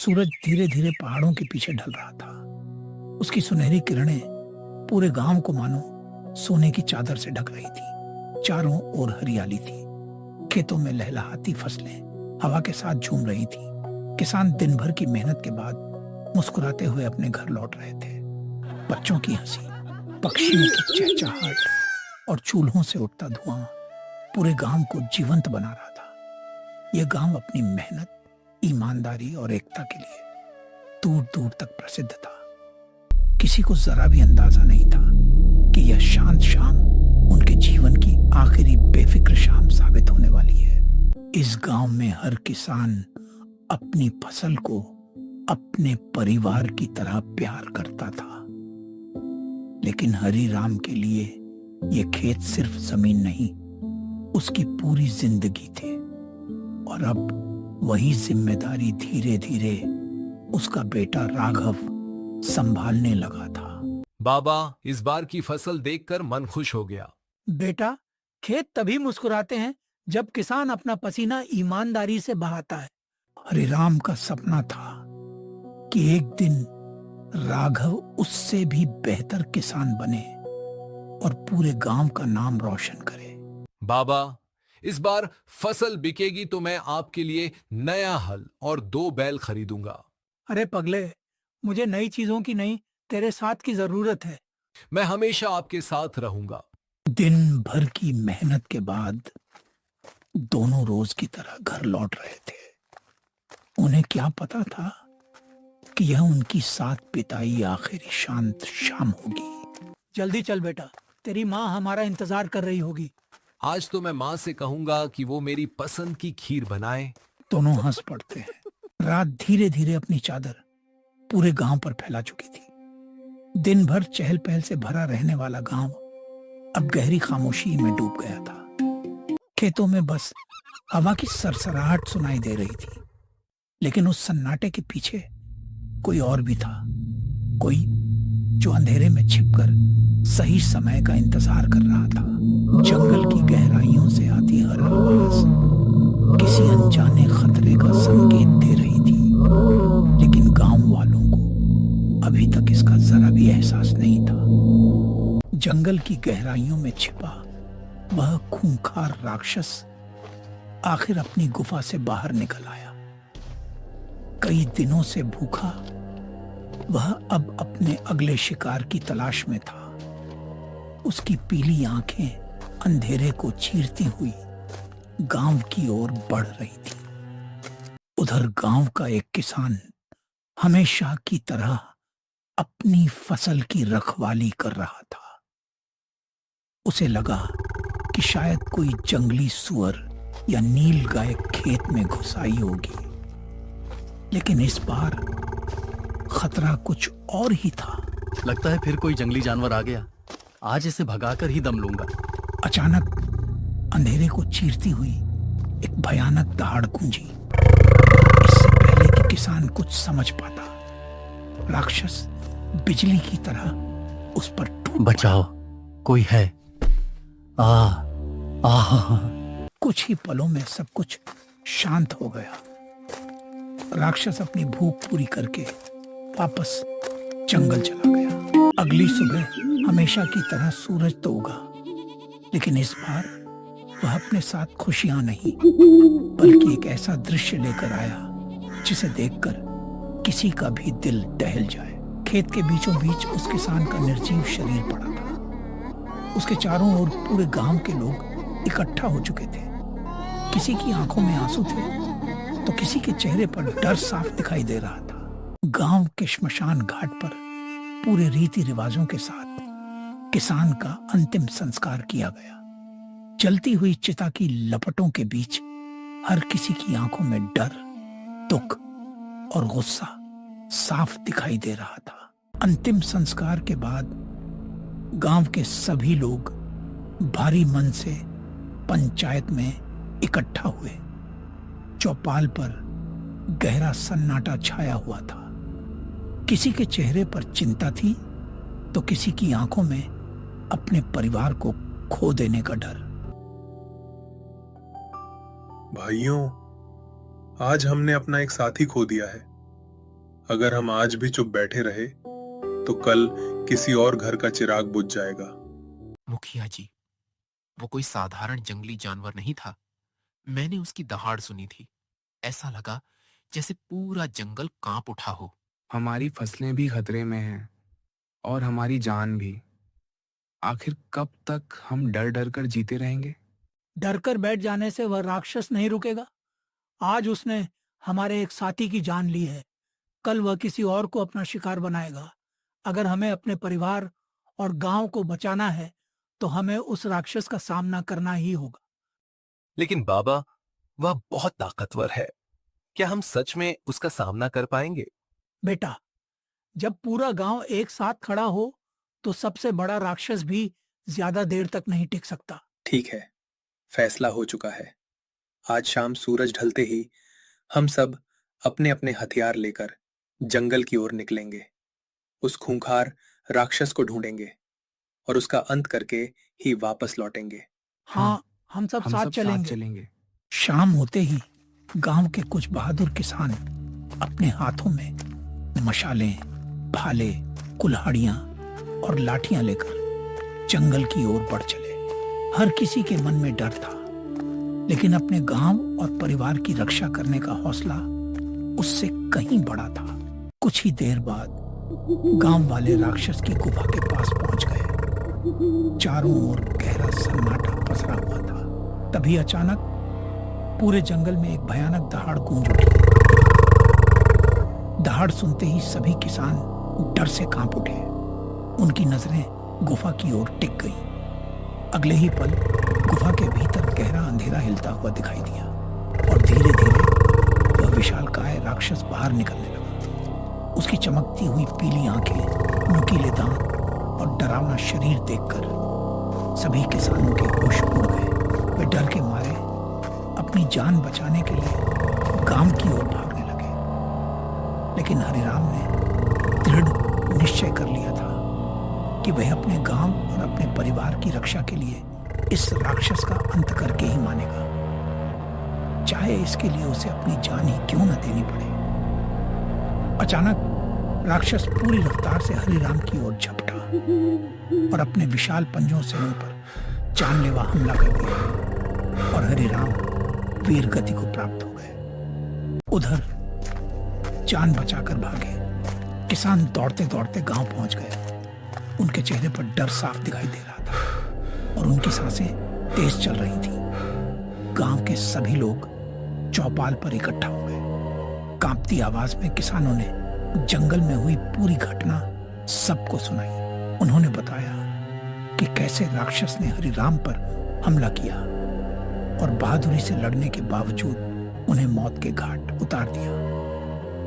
सूरज धीरे धीरे पहाड़ों के पीछे ढल रहा था। उसकी सुनहरी किरणें पूरे गांव को मानो सोने की चादर से ढक रही थी। चारों ओर हरियाली थी। खेतों में लहलहाती फसलें हवा के साथ झूम रही थी। किसान दिन भर की मेहनत के बाद मुस्कुराते हुए अपने घर लौट रहे थे। बच्चों की हंसी, पक्षियों की चहचहाहट और चूल्हों से उठता धुआं पूरे गांव को जीवंत बना रहा था। यह गांव अपनी मेहनत, ईमानदारी और एकता के लिए दूर दूर तक प्रसिद्ध था। किसी को जरा भी अंदाजा नहीं था कि यह शांत शाम उनके जीवन की आखिरी बेफिक्र शाम साबित होने वाली है। इस गांव में हर किसान अपनी फसल को अपने परिवार की तरह प्यार करता था। लेकिन हरी राम के लिए यह खेत सिर्फ जमीन नहीं, उसकी पूरी जिंदगी थी। और अब वही जिम्मेदारी धीरे धीरे उसका बेटा राघव संभालने लगा था। बाबा, इस बार की फसल देखकर मन खुश हो गया। बेटा, खेत तभी मुस्कुराते हैं जब किसान अपना पसीना ईमानदारी से बहाता है। हरिराम का सपना था कि एक दिन राघव उससे भी बेहतर किसान बने और पूरे गांव का नाम रोशन करे। बाबा, इस बार फसल बिकेगी तो मैं आपके लिए नया हल और 2 बैल खरीदूंगा। अरे पगले, मुझे नई चीजों की नहीं, तेरे साथ की जरूरत है। मैं हमेशा आपके साथ रहूंगा। दिन भर की मेहनत के बाद दोनों रोज की तरह घर लौट रहे थे। उन्हें क्या पता था कि यह उनकी साथ बिताई आखिरी शांत शाम होगी। जल्दी चल बेटा, तेरी माँ हमारा इंतजार कर रही होगी। आज तो मैं माँ से कहूंगा कि वो मेरी पसंद की खीर बनाए। दोनों हंस पड़ते हैं। रात धीरे धीरे अपनी चादर पूरे गांव पर फैला चुकी थी। दिन भर चहल पहल से भरा रहने वाला गांव अब गहरी खामोशी में डूब गया था। खेतों में बस हवा की सरसराहट सुनाई दे रही थी। लेकिन उस सन्नाटे के पीछे कोई और भी था। कोई जो अंधेरे में छिपकर सही समय का इंतजार कर रहा था। जंगल की गहराइयों से आती हर आवाज किसी अनजाने खतरे का संकेत दे रही थी। लेकिन गांव वालों को अभी तक इसका जरा भी एहसास नहीं था। जंगल की गहराइयों में छिपा वह खूंखार राक्षस आखिर अपनी गुफा से बाहर निकल आया। कई दिनों से भूखा वह अब अपने अगले शिकार की तलाश में था। उसकी पीली आंखें अंधेरे को चीरती हुई गांव की ओर बढ़ रही थी। उधर गांव का एक किसान हमेशा की तरह अपनी फसल की रखवाली कर रहा था। उसे लगा कि शायद कोई जंगली सुअर या नील गाय खेत में घुस आई होगी। लेकिन इस बार खतरा कुछ और ही था। लगता है फिर कोई जंगली जानवर आ गया। आज इसे भगाकर ही दम लूंगा। अचानक अंधेरे को चीरती हुई एक भयानक दहाड़ गूंजी। इससे पहले कि किसान कुछ समझ पाता, राक्षस बिजली की तरह उस पर टूट बचाओ, कोई है। कुछ ही पलों में सब कुछ शांत हो गया। राक्षस अपनी भूख पूरी करके वापस जंगल चला गया। अगली सुबह हमेशा की तरह सूरज तो उगा, लेकिन इस बार वह अपने साथ खुशियां नहीं बल्कि एक ऐसा दृश्य लेकर आया जिसे देखकर किसी का भी दिल दहल जाए। खेत के बीचों बीच उस किसान का निर्जीव शरीर पड़ा था। उसके चारों ओर पूरे गांव के लोग इकट्ठा हो चुके थे। किसी की आंखों में आंसू थे तो किसी के चेहरे पर डर साफ दिखाई दे रहा था। गांव के श्मशान घाट पर पूरे रीति रिवाजों के साथ किसान का अंतिम संस्कार किया गया। जलती हुई चिता की लपटों के बीच हर किसी की आंखों में डर, दुख और गुस्सा साफ दिखाई दे रहा था। अंतिम संस्कार के बाद गांव के सभी लोग भारी मन से पंचायत में इकट्ठा हुए। चौपाल पर गहरा सन्नाटा छाया हुआ था। किसी के चेहरे पर चिंता थी तो किसी की आंखों में अपने परिवार को खो देने का डर। भाइयों, आज हमने अपना एक साथी खो दिया है। अगर हम आज भी चुप बैठे रहे तो कल किसी और घर का चिराग बुझ जाएगा। मुखिया जी, वो कोई साधारण जंगली जानवर नहीं था। मैंने उसकी दहाड़ सुनी थी। ऐसा लगा जैसे पूरा जंगल कांप उठा हो। हमारी फसलें भी खतरे में हैं और हमारी जान भी। आखिर कब तक हम डर डर कर जीते रहेंगे? डर कर बैठ जाने से वह राक्षस नहीं रुकेगा। आज उसने हमारे एक साथी की जान ली है, कल वह किसी और को अपना शिकार बनाएगा। अगर हमें अपने परिवार और गांव को बचाना है तो हमें उस राक्षस का सामना करना ही होगा। लेकिन बाबा, वह बहुत ताकतवर है। क्या हम सच में उसका सामना कर पाएंगे? बेटा, जब पूरा गांव एक साथ खड़ा हो तो सबसे बड़ा राक्षस भी ज्यादा देर तक नहीं टिक सकता। ठीक है, फैसला हो चुका है। आज शाम सूरज ढलते ही हम सब अपने अपने हथियार लेकर जंगल की ओर निकलेंगे। उस खूंखार राक्षस को ढूंढेंगे और उसका अंत करके ही वापस लौटेंगे। हाँ, हम सब साथ चलेंगे। चलेंगे। शाम होते ही गांव के कुछ बहादुर किसान अपने हाथों में मशालें, भाले, कुल्हाड़ियां और लाठियां लेकर जंगल की ओर बढ़ चले। हर किसी के मन में डर था, लेकिन अपने गांव और परिवार की रक्षा करने का हौसला उससे कहीं बड़ा था। कुछ ही देर बाद गांव वाले राक्षस की गुफा के पास पहुंच गए। चारों ओर गहरा सन्नाटा पसरा हुआ था। तभी अचानक पूरे जंगल में एक भयानक दहाड़ गूंज उठी। दहाड़ सुनते ही सभी किसान डर से कांप उठे। उनकी नजरें गुफा की ओर टिक गईं। अगले ही पल गुफा के भीतर गहरा अंधेरा हिलता हुआ दिखाई दिया और धीरे धीरे वह विशालकाय राक्षस बाहर निकलने लगा। उसकी चमकती हुई पीली आंखें, नुकीले दांत और डरावना शरीर देखकर सभी किसानों के होश उड़ गए। वे डर के मारे अपनी जान बचाने के लिए गांव की ओर भागने लगे। लेकिन हरिराम ने दृढ़ निश्चय कर लिया था कि वह अपने गांव और अपने परिवार की रक्षा के लिए इस राक्षस का अंत करके ही मानेगा, चाहे इसके लिए उसे अपनी जान ही क्यों न देनी पड़े। अचानक राक्षस पूरी रफ्तार से हरिराम की ओर झपटा और अपने विशाल पंजों से उन पर जानलेवा हमला कर दिया और हरिराम वीर गति को प्राप्त हो गए। उधर जान बचाकर भागे किसान दौड़ते दौड़ते गांव पहुंच गए। उनके चेहरे पर डर साफ दिखाई दे रहा था और उनकी सांसें तेज चल रही थी। गांव के सभी लोग चौपाल पर इकट्ठा हो गए। कांपती आवाज में किसानों ने जंगल में हुई पूरी घटना सबको सुनाई। उन्होंने बताया कि कैसे राक्षस ने हरिराम पर हमला किया और बहादुरी से लड़ने के बावजूद उन्हें मौत के घाट उतार दिया।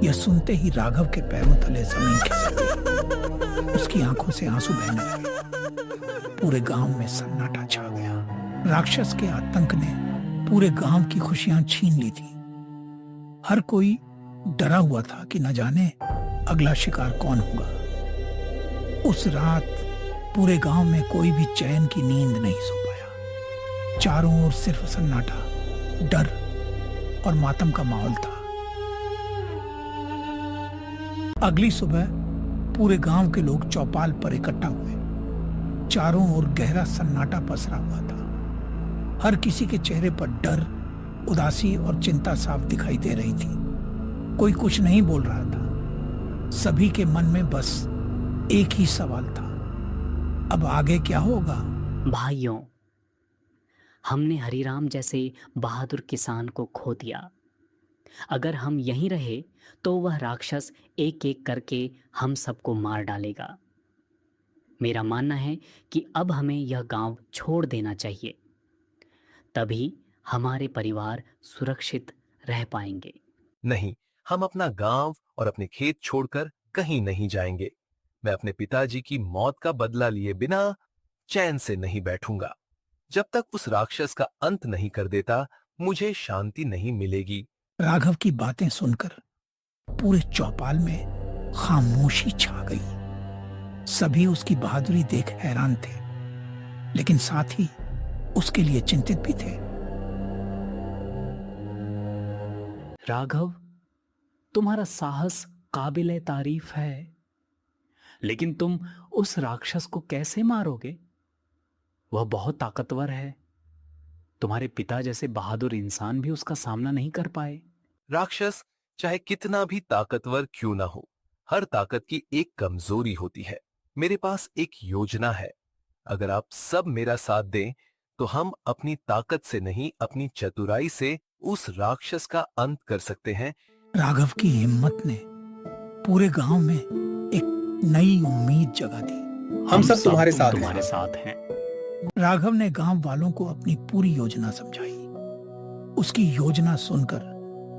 यह सुनते ही राघव के पैरों तले जमीन खिसक गई। उसकी आंखों से आंसू बहने लगे। पूरे गांव में सन्नाटा छा गया। राक्षस के आतंक ने पूरे गांव की खुशियां छीन ली थी। हर कोई डरा हुआ था कि न जाने अगला शिकार कौन होगा। उस रात पूरे गांव में कोई भी चैन की नींद नहीं सो पाया। चारों ओर सिर्फ सन्नाटा, डर और मातम का माहौल था। अगली सुबह पूरे गांव के लोग चौपाल पर इकट्ठा हुए। चारों ओर गहरा सन्नाटा पसरा हुआ था। हर किसी के चेहरे पर डर, उदासी और चिंता साफ दिखाई दे रही थी। कोई कुछ नहीं बोल रहा था। सभी के मन में बस एक ही सवाल था, अब आगे क्या होगा? भाइयों, हमने हरिराम जैसे बहादुर किसान को खो दिया। अगर हम यहीं रहे तो वह राक्षस एक एक करके हम सबको मार डालेगा। मेरा मानना है कि अब हमें यह गांव छोड़ देना चाहिए, तभी हमारे परिवार सुरक्षित रह पाएंगे। नहीं, हम अपना गांव और अपने खेत छोड़कर कहीं नहीं जाएंगे। मैं अपने पिताजी की मौत का बदला लिए बिना चैन से नहीं बैठूंगा। जब तक उस राक्षस का अंत नहीं कर देता, मुझे शांति नहीं मिलेगी। राघव की बातें सुनकर पूरे चौपाल में खामोशी छा गई। सभी उसकी बहादुरी देख हैरान थे, लेकिन साथ ही उसके लिए चिंतित भी थे। राघव, तुम्हारा साहस काबिले तारीफ है, लेकिन तुम उस राक्षस को कैसे मारोगे? वह बहुत ताकतवर है। तुम्हारे पिता जैसे बहादुर इंसान भी उसका सामना नहीं कर पाए। राक्षस चाहे कितना भी ताकतवर क्यों ना हो, हर ताकत की एक कमजोरी होती है। मेरे पास एक योजना है। अगर आप सब मेरा साथ दें तो हम अपनी ताकत से नहीं, अपनी चतुराई से उस राक्षस का अंत कर सकते हैं। राघव की हिम्मत ने पूरे गांव में एक नई उम्मीद जगा दी। हम सब तुम्हारे साथ तुम्हारे हैं। साथ हैं। राघव ने गांव वालों को अपनी पूरी योजना समझाई। उसकी योजना सुनकर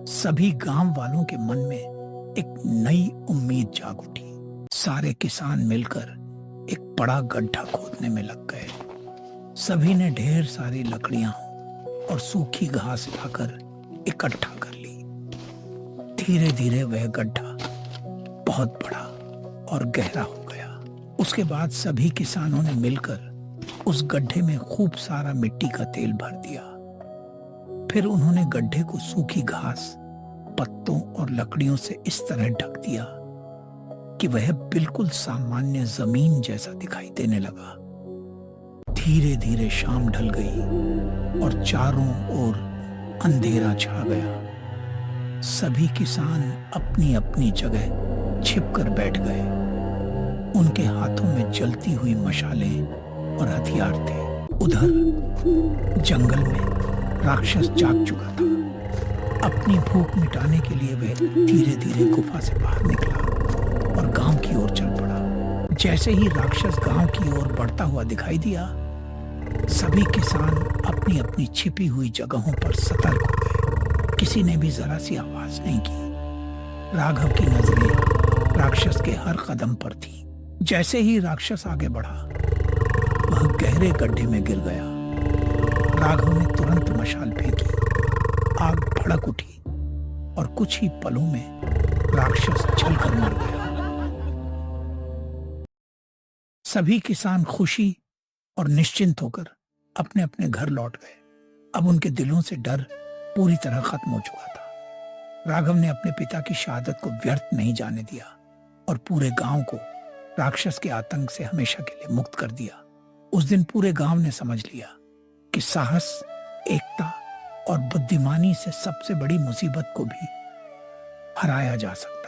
सभी गांव वालों के मन में एक नई उम्मीद जाग उठी। सारे किसान मिलकर एक बड़ा गड्ढा खोदने में लग गए। सभी ने ढेर सारी लकड़ियां और सूखी घास लाकर इकट्ठा कर ली। धीरे धीरे वह गड्ढा बहुत बड़ा और गहरा हो गया। उसके बाद सभी किसानों ने मिलकर उस गड्ढे में खूब सारा मिट्टी का तेल भर दिया। फिर उन्होंने गड्ढे को सूखी घास, पत्तों और लकड़ियों से इस तरह ढक दिया कि वह बिल्कुल सामान्य जमीन जैसा दिखाई देने लगा। धीरे धीरे शाम ढल गई और चारों ओर अंधेरा छा गया। सभी किसान अपनी अपनी जगह छिपकर बैठ गए। उनके हाथों में जलती हुई मशालें और हथियार थे। उधर जंगल में राक्षस जाग चुका था। अपनी भूख मिटाने के लिए वह धीरे धीरे गुफा से बाहर निकला और गांव की ओर चल पड़ा। जैसे ही राक्षस गांव की ओर बढ़ता हुआ दिखाई दिया, सभी किसान अपनी अपनी छिपी हुई जगहों पर सतर्क हो गए। किसी ने भी जरा सी आवाज नहीं की। राघव की नजरें राक्षस के हर कदम पर थी। जैसे ही राक्षस आगे बढ़ा, वह गहरे गड्ढे में गिर गया। राघव ने तुरंत मशाल फेंकी। आग भड़क उठी और कुछ ही पलों में राक्षस जलकर मर गया। सभी किसान खुशी और निश्चिंत होकर अपने अपने घर लौट गए। अब उनके दिलों से डर पूरी तरह खत्म हो चुका था। राघव ने अपने पिता की शहादत को व्यर्थ नहीं जाने दिया और पूरे गांव को राक्षस के आतंक से हमेशा के लिए मुक्त कर दिया। उस दिन पूरे गांव ने समझ लिया कि साहस, एकता और बुद्धिमानी से सबसे बड़ी मुसीबत को भी हराया जा सकता है।